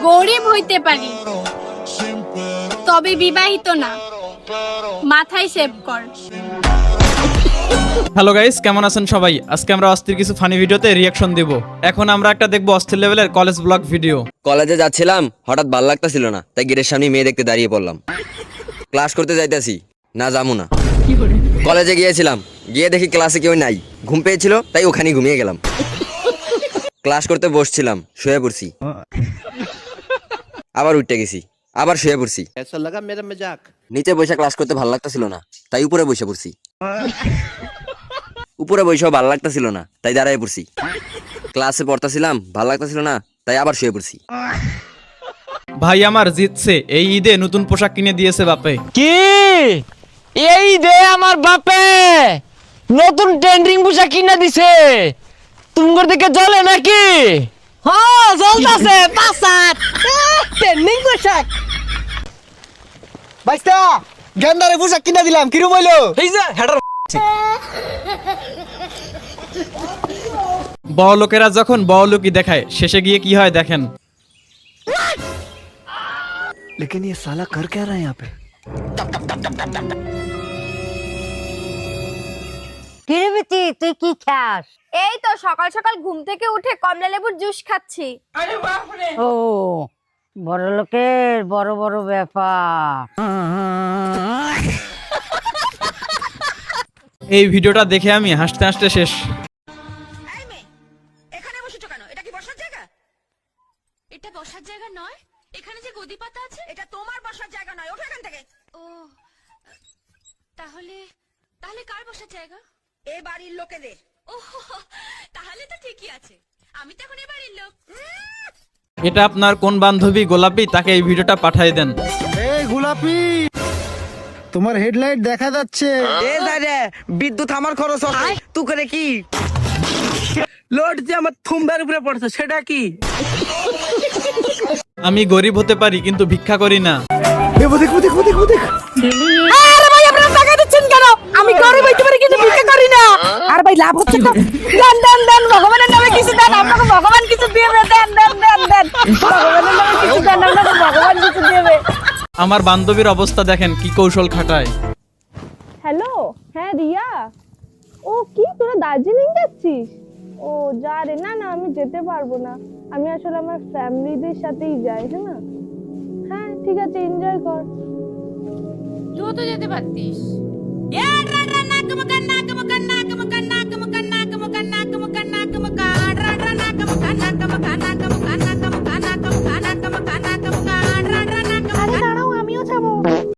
গরিব হইতে পারি, তবে বিবাহিত না। মাথায় সেভ কর। হ্যালো গাইস, কেমন আছেন সবাই? আজকে আমরা অস্থির কিছু ফানি ভিডিওতে রিয়াকশন দেব। এখন আমরা একটা দেখবো অস্থির লেভেলের কলেজ ব্লগ ভিডিও। কলেজে যাচ্ছিলাম, হঠাৎ ভাল লাগতাছিল না, তাই গেটের সামনে মেয়ে দেখতে দাঁড়িয়ে পড়লাম। ক্লাস করতে যাইতাছি, না যাবো না। কলেজে গিয়েছিলাম, গিয়ে দেখি ক্লাসে কেউ নাই, ঘুম পেয়েছিল তাই ওখানেই ঘুমিয়ে গেলাম। ক্লাস করতে বসছিলাম, শুয়ে পড়ছি, আবার উঠতে গেছি, আবার শুয়ে পড়ছি। নিচে বসে ক্লাস করতে ভালো লাগতাছিল না, তাই উপরে বসে পড়ছি। উপরে বসেও ভালো লাগতাছিল না, তাই দাঁড়ায় পড়ছি। ক্লাসে পড়তাছিলাম, ভালো লাগতাছিল না, তাই আবার শুয়ে পড়ছি। ভাই আমার জিতছে, এই ঈদে নতুন পোশাক কিনে দিয়েছে বাপে। কি এই দে আমার বাপে নতুন ট্রেন্ডিং পোশাক কিনা দিছে, তোমার দিকে জ্বলে নাকি? হ্যাঁ জ্বলতাছে পাসাত ট্রেন্ডিং পোশাক। বাইস্তা গেন্দারে পোশাক কিনা দিলাম, কিরম হইলো? এই যে হেডার বড় লোকেরা যখন বড় লোকই দেখায়, শেষে গিয়ে কি হয় দেখেন। लेकिन ये साला कर क्या रहा है यहाँ पे? কিরবিতি তুই কি খাস? এই তো সকাল সকাল ঘুম থেকে উঠে কমলা লেবুর জুস খাচ্ছি। ও বড় লোকের বড় বড় ব্যাপার। এই ভিডিওটা দেখে আমি হাসতে হাসতে শেষ। এখানে বসেছো কেন? এটা কি বসার জায়গা? এটা বসার জায়গা নয়। এখানে যে গদি পাতা আছে, এটা তোমার বসার জায়গা নয়। ওঠো এখান থেকে। ও তাহলে তাহলে কার বসার জায়গা? এ বাড়ির লোকেদের। ও তাহলে তো ঠিকই আছে, আমি তো এখন এ বাড়ির লোক। এটা আপনার কোন বান্ধবী গোলাপি, তাকে এই ভিডিওটা পাঠিয়ে দেন। এই গোলাপি, তোমার হেডলাইট দেখা যাচ্ছে। এ দাঁড়ে বিদ্যুৎ আমার খরচ হয়, তুই করে কি লোড যে আমার থুমবার উপরে পড়ছে সেটা কি? আমি গরিব হতে পারি কিন্তু ভিক্ষা করি না। আরে ভাই আপনারা টাকা দিচ্ছেন কেন? আমি গরিব হইতে পারি কিন্তু ভিক্ষা করি না। আর ভাই লাভ হচ্ছে তো? দেন দেন দেন, ভগবানের নামে কিছু দেন, আপনাকে ভগবান কিছু দিবে। দেন দেন দেন দেন, ভগবানের নামে কিছু দেন, আপনাকে ভগবান কিছু দিবে। আমার বান্ধবীর অবস্থা দেখেন, কি কৌশল খাটায়। হ্যালো, হ্যাঁ রিয়া। ও কি তোরা দার্জিলিং যাচ্ছিস? ও যা রে। না না আমি যেতে পারবো না, আমি আসলে আমার ফ্যামিলিদের সাথেই যাই। হ্যাঁ না, হ্যাঁ ঠিক আছে, এনজয় কর। তুই তো যেতে পারতিস। Come on,